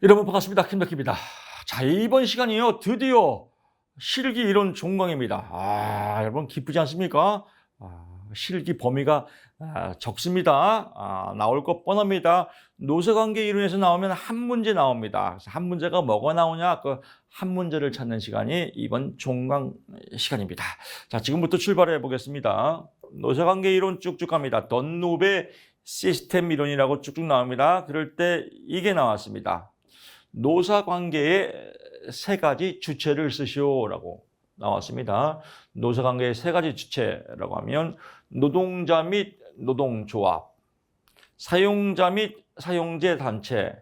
여러분 반갑습니다. 김덕기입니다. 자, 이번 시간이요. 드디어 실기 이론 종강입니다. 여러분 기쁘지 않습니까? 실기 범위가 적습니다. 나올 것 뻔합니다. 노사관계 이론에서 나오면 한 문제 나옵니다. 그래서 한 문제가 뭐가 나오냐? 그 한 문제를 찾는 시간이 이번 종강 시간입니다. 자, 지금부터 출발해 보겠습니다. 노사관계 이론 쭉쭉 갑니다. 던롭의 시스템 이론이라고 쭉쭉 나옵니다. 그럴 때 이게 나왔습니다. 노사관계의 세 가지 주체를 쓰시오라고 나왔습니다. 노사관계의 세 가지 주체라고 하면 노동자 및 노동조합, 사용자 및 사용제 단체,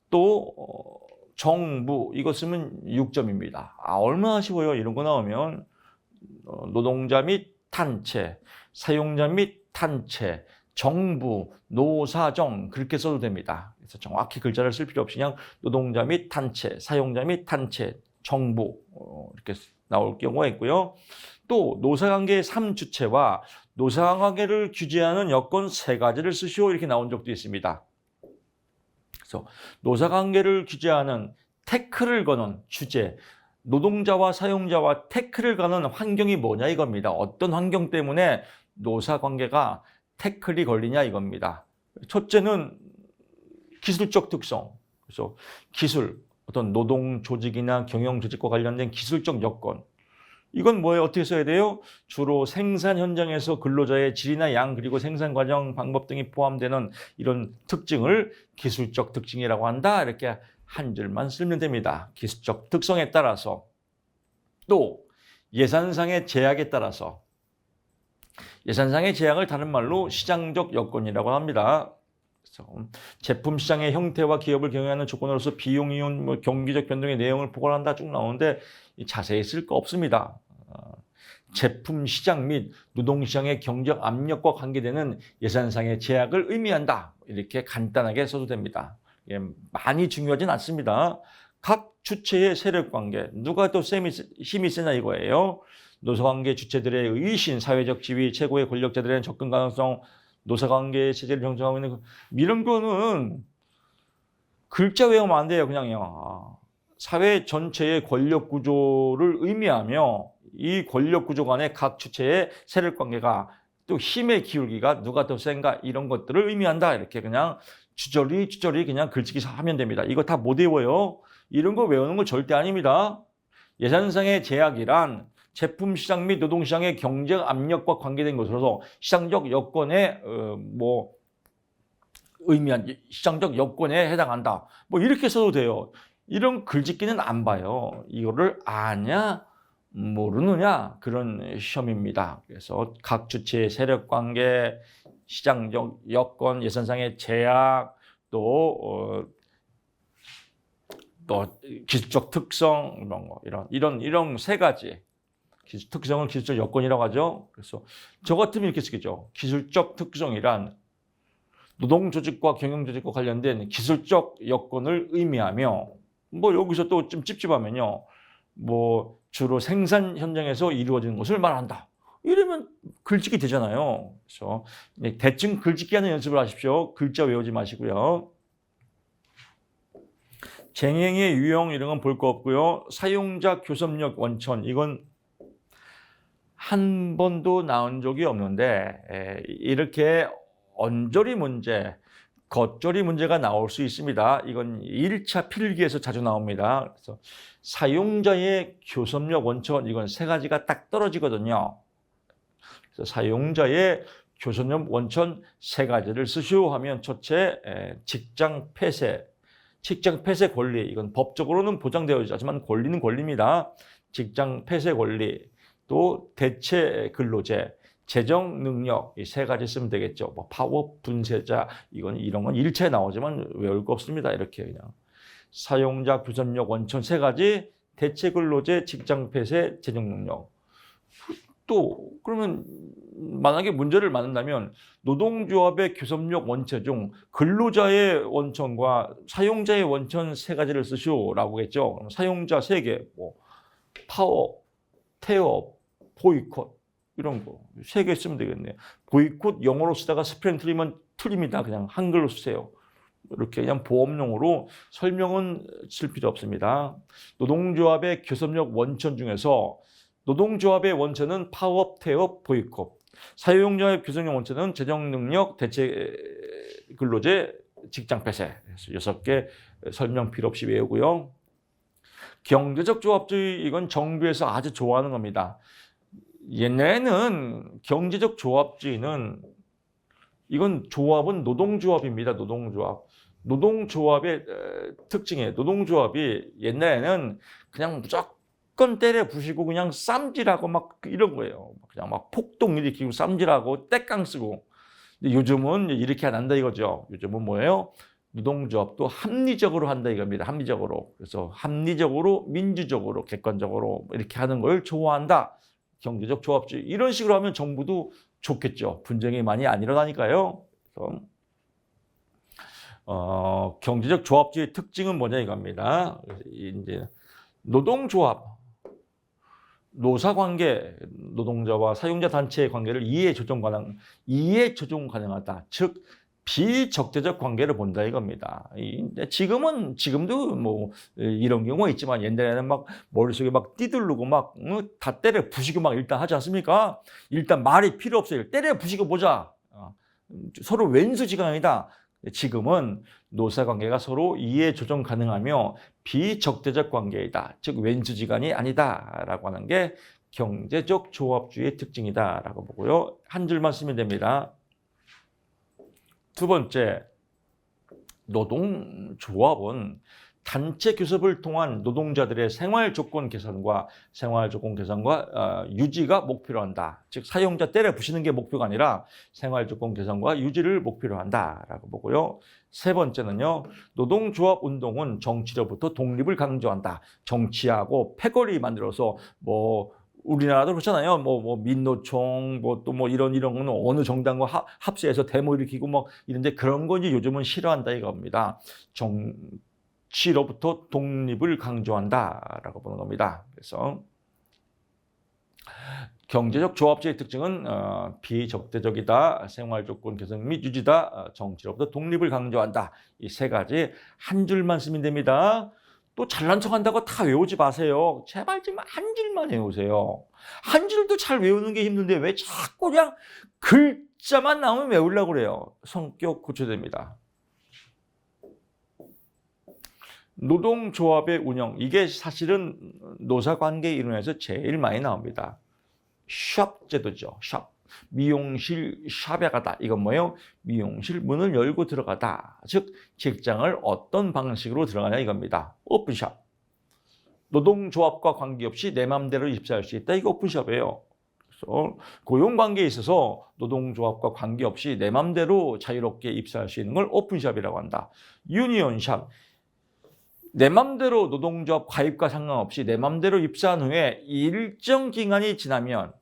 또 정부, 이거 쓰면 6점입니다. 얼마나 쉬워요. 이런 거 나오면 노동자 및 단체, 사용자 및 단체, 정부, 노사정 그렇게 써도 됩니다. 그래서 정확히 글자를 쓸 필요 없이 그냥 노동자 및 단체, 사용자 및 단체, 정부 이렇게 나올 경우가 있고요. 또 노사관계의 3주체와 노사관계를 규제하는 여건 3가지를 쓰시오 이렇게 나온 적도 있습니다. 그래서 노사관계를 규제하는 태클을 거는 주제, 노동자와 사용자와 태클을 가는 환경이 뭐냐 이겁니다. 어떤 환경 때문에 노사관계가 태클이 걸리냐 이겁니다. 첫째는 기술적 특성. 그래서 기술, 어떤 노동 조직이나 경영 조직과 관련된 기술적 여건. 이건 뭐예요? 어떻게 써야 돼요? 주로 생산 현장에서 근로자의 질이나 양 그리고 생산 과정 방법 등이 포함되는 이런 특징을 기술적 특징이라고 한다. 이렇게 한 줄만 쓰면 됩니다. 기술적 특성에 따라서. 또 예산상의 제약에 따라서. 예산상의 제약을 다른 말로 시장적 여건이라고 합니다. 그래서 제품 시장의 형태와 기업을 경영하는 조건으로서 비용, 이윤, 경기적 변동의 내용을 포괄한다 쭉 나오는데 자세히 쓸 거 없습니다. 제품 시장 및 노동시장의 경적 압력과 관계되는 예산상의 제약을 의미한다. 이렇게 간단하게 써도 됩니다. 많이 중요하진 않습니다. 각 주체의 세력관계, 누가 더 힘이 세나 이거예요. 노사관계 주체들의 의신, 사회적 지위, 최고의 권력자들의 접근 가능성, 노사관계의 체제를 형성하고 있는 이런 거는 글자 외우면 안 돼요. 그냥요. 사회 전체의 권력 구조를 의미하며 이 권력 구조 간의 각 주체의 세력관계가 또 힘의 기울기가 누가 더 센가 이런 것들을 의미한다. 이렇게 그냥 주저리 그냥 글쓰기 하면 됩니다. 이거 다 못 외워요. 이런 거 외우는 거 절대 아닙니다. 예산상의 제약이란 제품 시장 및 노동 시장의 경쟁 압력과 관계된 것으로서 시장적 여건에 의미한 시장적 여건에 해당한다. 이렇게 써도 돼요. 이런 글짓기는 안 봐요. 이거를 아냐 모르느냐 그런 시험입니다. 그래서 각 주체의 세력 관계, 시장적 여건, 예산상의 제약, 또 기술적 특성 이런 세 가지. 특성을 기술적 여건이라고 하죠. 그래서 저 같으면 이렇게 쓰겠죠. 기술적 특성이란 노동 조직과 경영 조직과 관련된 기술적 여건을 의미하며 여기서 또 좀 찝찝하면요. 주로 생산 현장에서 이루어지는 것을 말한다. 이러면 글짓기 되잖아요. 그래서 대충 글짓기 하는 연습을 하십시오. 글자 외우지 마시고요. 쟁행의 유형 이런 건 볼 거 없고요. 사용자 교섭력 원천 이건 한 번도 나온 적이 없는데 이렇게 언저리 문제, 겉절이 문제가 나올 수 있습니다. 이건 1차 필기에서 자주 나옵니다. 그래서 사용자의 교섭력 원천 이건 3가지가 딱 떨어지거든요. 그래서 사용자의 교섭력 원천 3가지를 쓰시오 하면 첫째 직장 폐쇄. 직장 폐쇄 권리 이건 법적으로는 보장되어 있지만 권리는 권리입니다. 직장 폐쇄 권리. 또 대체 근로제, 재정 능력 이 3가지 쓰면 되겠죠. 파워 분쇄자 이런 건 1차에 나오지만 외울 거 없습니다. 이렇게 그냥 사용자 교섭력 원천 3가지, 대체 근로제, 직장 폐쇄, 재정 능력. 또 그러면 만약에 문제를 만든다면 노동조합의 교섭력 원천 중 근로자의 원천과 사용자의 원천 3가지를 쓰시오라고 했죠. 그럼 사용자 3개, 파업, 태업, 보이콧 이런 거 3개 쓰면 되겠네요. 보이콧 영어로 쓰다가 스펠링 틀리면 틀립니다. 그냥 한글로 쓰세요. 이렇게 그냥 보험용으로 설명은 칠 필요 없습니다. 노동조합의 교섭력 원천 중에서 노동조합의 원천은 파업, 태업, 보이콧. 사용자의 교섭력 원천은 재정능력, 대체 근로제, 직장 폐쇄. 6개 설명 필요 없이 외우고요. 경제적 조합주의, 이건 정부에서 아주 좋아하는 겁니다. 옛날에는 경제적 조합주의는, 이건 조합은 노동조합입니다. 노동조합. 노동조합의 특징이에요. 노동조합이 옛날에는 그냥 무조건 때려 부시고 그냥 쌈질하고 막 이런 거예요. 그냥 막 폭동 일으키고 쌈질하고 떼깡 쓰고. 근데 요즘은 이렇게 안 한다 이거죠. 요즘은 뭐예요? 노동조합도 합리적으로 한다 이겁니다. 합리적으로. 그래서 합리적으로, 민주적으로, 객관적으로 이렇게 하는 걸 좋아한다. 경제적 조합주의. 이런 식으로 하면 정부도 좋겠죠. 분쟁이 많이 안 일어나니까요. 그래서 경제적 조합주의 특징은 뭐냐 이겁니다. 이제 노동조합, 노사관계, 노동자와 사용자 단체의 관계를 이해 조정 가능하다. 즉 비적대적 관계를 본다 이겁니다. 지금도 뭐 이런 경우가 있지만 옛날에는 막 머릿속에 막 띠들르고 막 다 때려 부시고 막 일단 하지 않습니까? 일단 말이 필요 없어요. 때려 부시고 보자. 서로 왼수지간이다. 지금은 노사관계가 서로 이해 조정 가능하며 비적대적 관계이다. 즉 왼수지간이 아니다라고 하는 게 경제적 조합주의의 특징이다라고 보고요. 한 줄만 쓰면 됩니다. 두 번째, 노동조합은 단체 교섭을 통한 노동자들의 생활 조건 개선과 유지가 목표로 한다. 즉 사용자 때려 부시는 게 목표가 아니라 생활 조건 개선과 유지를 목표로 한다라고 보고요. 세 번째는요, 노동조합 운동은 정치로부터 독립을 강조한다. 정치하고 패거리 만들어서 우리나라도 그렇잖아요. 민노총, 이런 거는 어느 정당과 합세해서 데모 일으키고 이런데 그런 거 이제 요즘은 싫어한다 이겁니다. 정치로부터 독립을 강조한다라고 보는 겁니다. 그래서 경제적 조합주의 특징은 비적대적이다, 생활조건 개선 및 유지다, 정치로부터 독립을 강조한다. 이 세 가지 한 줄만 쓰면 됩니다. 또 잘난 척한다고 다 외우지 마세요. 제발 좀 한 줄만 외우세요. 한 줄도 잘 외우는 게 힘든데 왜 자꾸 그냥 글자만 나오면 외우려고 그래요. 성격 고쳐야 됩니다. 노동조합의 운영, 이게 사실은 노사관계 이론에서 제일 많이 나옵니다. 샵 제도죠. 샵. 미용실 샵에 가다. 이건 뭐예요? 미용실 문을 열고 들어가다. 즉 직장을 어떤 방식으로 들어가냐 이겁니다. 오픈샵. 노동조합과 관계없이 내 맘대로 입사할 수 있다. 이거 오픈샵이에요. 그래서 고용관계에 있어서 노동조합과 관계없이 내 맘대로 자유롭게 입사할 수 있는 걸 오픈샵이라고 한다. 유니온샵. 내 맘대로 노동조합 가입과 상관없이 내 맘대로 입사한 후에 일정 기간이 지나면이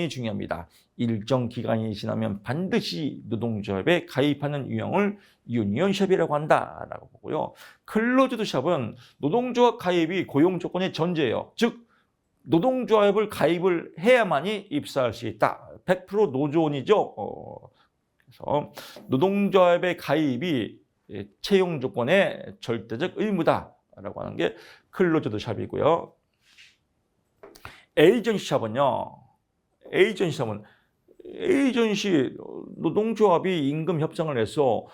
중요합니다. 일정 기간이 지나면 반드시 노동조합에 가입하는 유형을 유니온샵이라고 한다라고 보고요. 클로즈드 샵은 노동조합 가입이 고용 조건의 전제예요. 즉 노동조합을 가입을 해야만이 입사할 수 있다. 100% 노조원이죠. 그래서 노동조합의 가입이 채용 조건의 절대적 의무다라고 하는 게 클로즈드 샵이고요. 에이전시 샵은요. 에이전시 노동조합이 임금 협상을 해서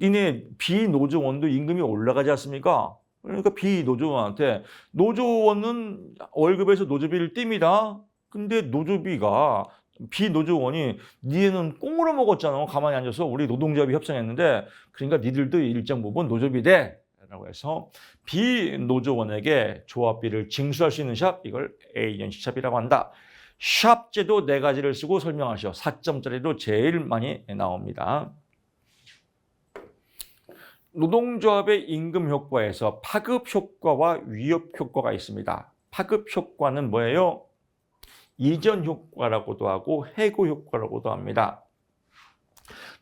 니네 비노조원도 임금이 올라가지 않습니까? 그러니까 비노조원한테 노조원은 월급에서 노조비를 띱니다. 근데 비노조원이 니네는 꽁으로 먹었잖아. 가만히 앉아서 우리 노동조합이 협상했는데 그러니까 니들도 일정 부분 노조비 돼. 라고 해서 비노조원에게 조합비를 징수할 수 있는 샵, 이걸 에이전시 샵이라고 한다. 샵 제도 4가지를 쓰고 설명하시오. 4점짜리로 제일 많이 나옵니다. 노동조합의 임금 효과에서 파급 효과와 위협 효과가 있습니다. 파급 효과는 뭐예요? 이전 효과라고도 하고 해고 효과라고도 합니다.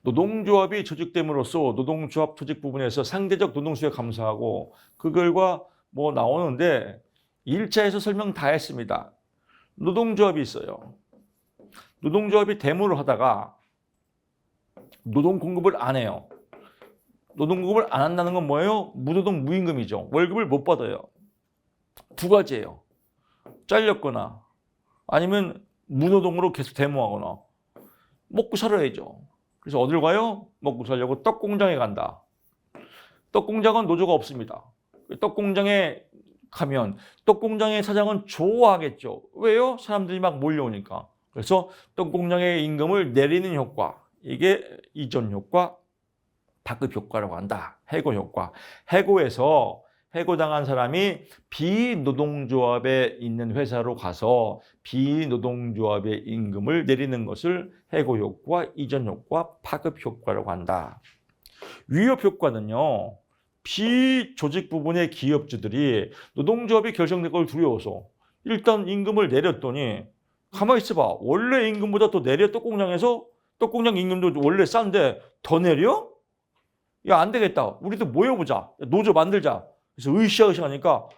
노동조합이 조직됨으로써 노동조합 조직 부분에서 상대적 노동수요 감소하고 그 결과 나오는데 1차에서 설명 다 했습니다. 노동조합이 있어요. 노동조합이 데모를 하다가 노동 공급을 안 해요. 노동급을 안 한다는 건 뭐예요? 무노동 무임금이죠. 월급을 못 받아요. 두 가지예요. 잘렸거나 아니면 무노동으로 계속 데모하거나 먹고 살아야죠. 그래서 어딜 가요? 먹고 살려고 떡공장에 간다. 떡공장은 노조가 없습니다. 떡공장에 가면 떡공장의 사장은 좋아하겠죠. 왜요? 사람들이 막 몰려오니까. 그래서 떡공장의 임금을 내리는 효과, 이게 이전 효과, 파급 효과라고 한다. 해고 효과. 해고에서 해고당한 사람이 비노동조합에 있는 회사로 가서 비노동조합의 임금을 내리는 것을 해고 효과, 이전 효과, 파급 효과라고 한다. 위협 효과는요, 비조직 부분의 기업주들이 노동조합이 결정된 걸 두려워서 일단 임금을 내렸더니 가만히 있어봐. 원래 임금보다 더 내려. 떡공장에서 떡공장 임금도 원래 싼데 더 내려? 야, 안 되겠다. 우리도 모여보자. 노조 만들자. 그래서 으쌰으쌰 하니까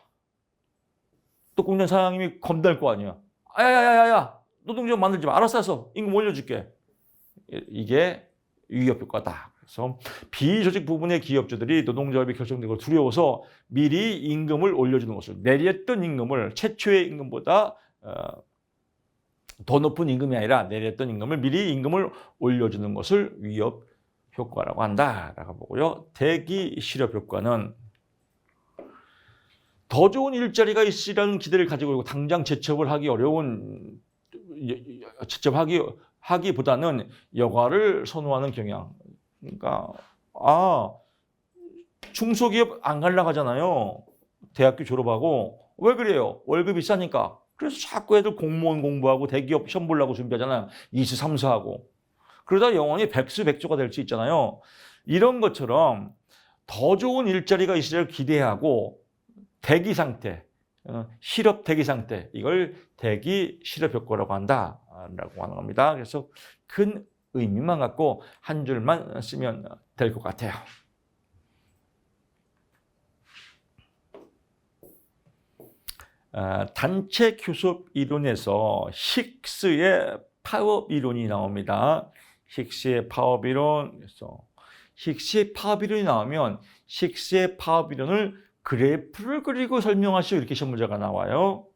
떡공장 사장님이 겁날 거 아니야. 야야야야야, 노동조합 만들지 마. 알았어. 임금 올려줄게. 이게 위협 효과다. 그래서 비조직 부분의 기업주들이 노동조합이 결정된 걸 두려워서 미리 임금을 올려주는 것을, 내렸던 임금을 최초의 임금보다 더 높은 임금이 아니라 내렸던 임금을 미리 임금을 올려주는 것을 위협 효과라고 한다라고 보고요. 대기 실업 효과는 더 좋은 일자리가 있으리라는 기대를 가지고 있고 당장 재취업을 하기 어려운 하기보다는 여가를 선호하는 경향. 그러니까 중소기업 안 가려고 하잖아요. 대학교 졸업하고. 왜 그래요? 월급이 싸니까. 그래서 자꾸 애들 공무원 공부하고 대기업 시험 보려고 준비하잖아요. 이수 삼수하고. 그러다 영원히 백수백조가 될 수 있잖아요. 이런 것처럼 더 좋은 일자리가 있으리를 기대하고 대기 상태, 실업 대기 상태, 이걸 대기 실업 효과라고 한다라고 하는 겁니다. 그래서 큰 의미만 갖고 한 줄만 쓰면 될 것 같아요. 단체 교섭 이론에서 힉스의 파업 이론이 나옵니다. 힉스의 파업 이론. 그래서 힉스의 파업 이론이 나오면 힉스의 파업 이론을 그래프를 그리고 설명하시오, 이렇게 시험 문제가 나와요.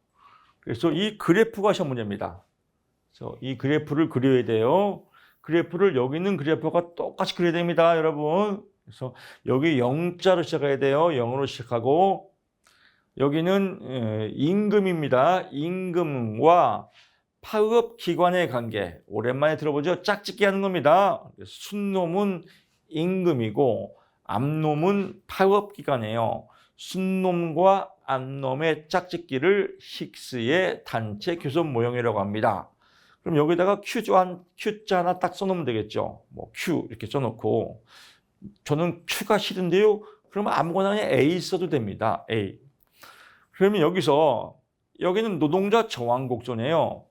그래서 이 그래프가 시험 문제입니다. 그래서 이 그래프를 그려야 돼요. 그래프를 여기 있는 그래프가 똑같이 그려야 됩니다, 여러분. 그래서 여기 0자로 시작해야 돼요. 0으로 시작하고 여기는 임금입니다. 임금과 파업기관의 관계. 오랜만에 들어보죠? 짝짓기 하는 겁니다. 순놈은 임금이고 암놈은 파업기관이에요. 순놈과 암놈의 짝짓기를 힉스의 단체 교섭 모형이라고 합니다. 그럼 여기다가 Q자 하나 딱 써놓으면 되겠죠. 뭐 Q 이렇게 써놓고, 저는 Q가 싫은데요. 그러면 아무거나 그냥 A 써도 됩니다. A. 그러면 여기는 노동자 저항곡선이에요.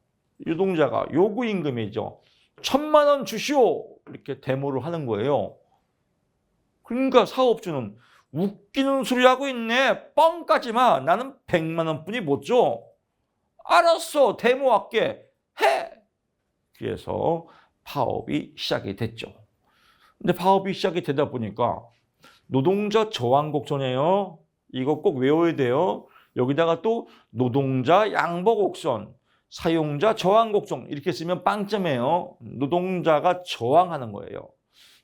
노동자가 요구 임금이죠. 1,000만 원 주시오, 이렇게 데모를 하는 거예요. 그러니까 사업주는 웃기는 소리 하고 있네. 뻥까지 마. 나는 100만 원뿐이 못 줘. 알았어. 데모할게. 해. 그래서 파업이 시작이 됐죠. 근데 파업이 시작이 되다 보니까 노동자 저항곡선이에요. 이거 꼭 외워야 돼요. 여기다가 또 노동자 양보곡선, 사용자 저항곡선 이렇게 쓰면 빵점이에요. 노동자가 저항하는 거예요.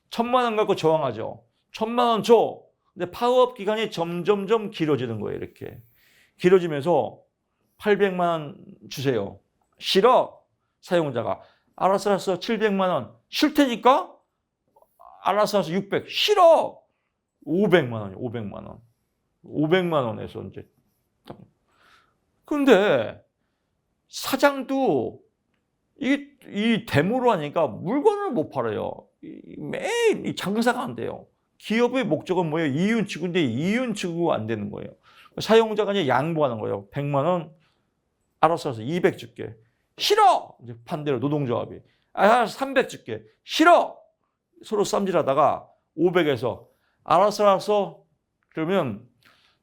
1,000만 원 갖고 저항하죠. 1,000만 원 줘. 근데 파업 기간이 점점점 길어지는 거예요. 이렇게 길어지면서 800만 원 주세요. 싫어. 사용자가 알았어 700만 원 쉴 테니까. 알았어 600 싫어. 500만 원이요. 500만 원. 500만 원에서 이제. 근데 사장도 이 데모로 하니까 물건을 못 팔아요. 매일 장사가 안 돼요. 기업의 목적은 뭐예요? 이윤치구인데 이윤치구가 안 되는 거예요. 사용자가 이제 양보하는 거예요. 100만 원 알았어 200 줄게. 싫어. 이제 반대로 노동조합이 300 줄게. 싫어. 서로 쌈질하다가 500에서 알았어. 그러면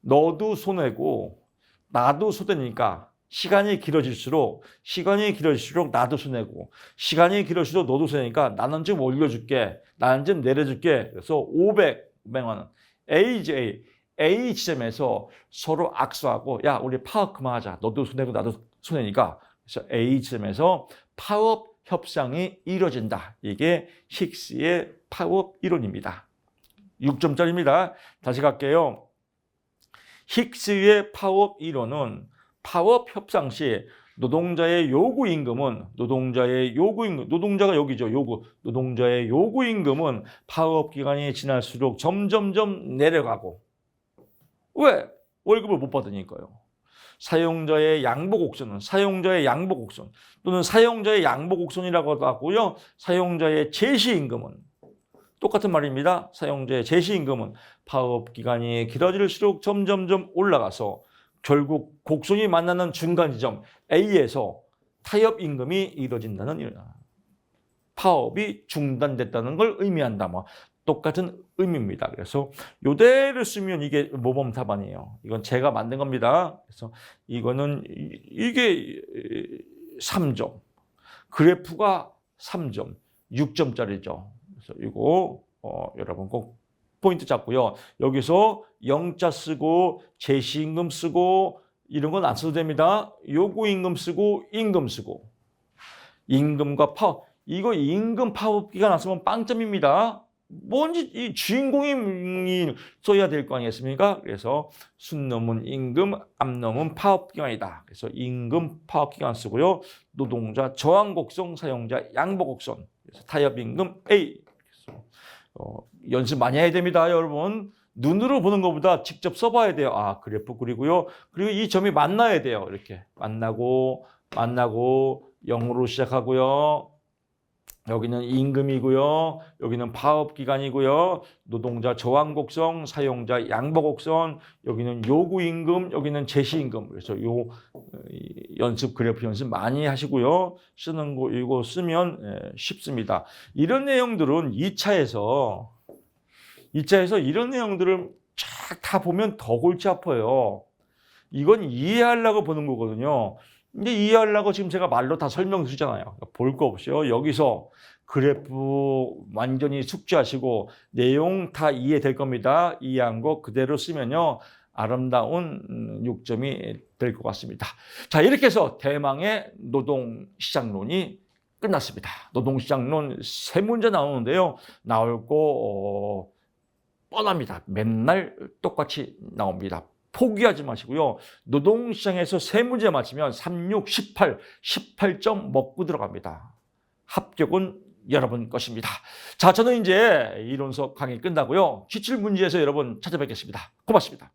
너도 손해고 나도 손해니까 시간이 길어질수록 나도 손해고 시간이 길어질수록 너도 손해니까 나는 좀 올려줄게. 나는 좀 내려줄게. 그래서 500 500만 원. A 지점에서 서로 악수하고 야 우리 파업 그만하자. 너도 손해고 나도 손해니까. 그래서 A 지점에서 파업 협상이 이루어진다. 이게 힉스의 파업 이론입니다. 6점짜리입니다. 다시 갈게요. 힉스의 파업 이론은 파업 협상 시 노동자의 요구 임금은 노동자가 여기죠. 노동자의 요구 임금은 파업 기간이 지날수록 점점점 내려가고 왜? 월급을 못 받으니까요. 사용자의 양보 곡선은 또는 사용자의 양보 곡선이라고도 하고요. 사용자의 제시 임금은 똑같은 말입니다. 사용자의 제시 임금은 파업 기간이 길어질수록 점점점 올라가서 결국 곡선이 만나는 중간 지점 A에서 타협 임금이 이루어진다는 파업이 중단됐다는 걸 의미한다. 뭐 똑같은 의미입니다. 그래서 요대를 쓰면 이게 모범 답안이에요. 이건 제가 만든 겁니다. 그래서 이거는 이게 3점, 그래프가 3점, 6점짜리죠. 그래서 이거 여러분 꼭 포인트 잡고요. 여기서 영자 쓰고 제시임금 쓰고 이런 건 안 써도 됩니다. 요구임금 쓰고 임금 쓰고 임금과 파업 이거 임금 파업기가 났으면 빵점입니다. 뭔지 이 주인공이 써야 될 거 아니겠습니까? 그래서 순놈은 임금, 암놈은 파업기간이다. 그래서 임금 파업기간 쓰고요. 노동자 저항곡선, 사용자 양보곡선. 그래서 타협임금 A. 그래서 연습 많이 해야 됩니다, 여러분. 눈으로 보는 것보다 직접 써봐야 돼요. 아, 그래프 그리고요. 그리고 이 점이 만나야 돼요. 이렇게 만나고 0으로 시작하고요. 여기는 임금이고요. 여기는 파업기간이고요. 노동자 저항곡선, 사용자 양보곡선, 여기는 요구임금, 여기는 제시임금. 그래서 요 연습 그래프 연습 많이 하시고요. 쓰는 거 이거 쓰면 쉽습니다. 이런 내용들은 2차에서 이런 내용들을 쫙 다 보면 더 골치 아파요. 이건 이해하려고 보는 거거든요. 근데 이해하려고 지금 제가 말로 다 설명드리잖아요. 볼 거 없어요. 여기서 그래프 완전히 숙지하시고 내용 다 이해될 겁니다. 이해한 거 그대로 쓰면요. 아름다운 6점이 될 것 같습니다. 자, 이렇게 해서 대망의 노동시장론이 끝났습니다. 노동시장론 3문제 나오는데요. 나올 거 뻔합니다. 맨날 똑같이 나옵니다. 포기하지 마시고요. 노동시장에서 3문제 맞히면 3, 6, 18점 먹고 들어갑니다. 합격은 여러분 것입니다. 자, 저는 이제 이론서 강의 끝나고요. 기출문제에서 여러분 찾아뵙겠습니다. 고맙습니다.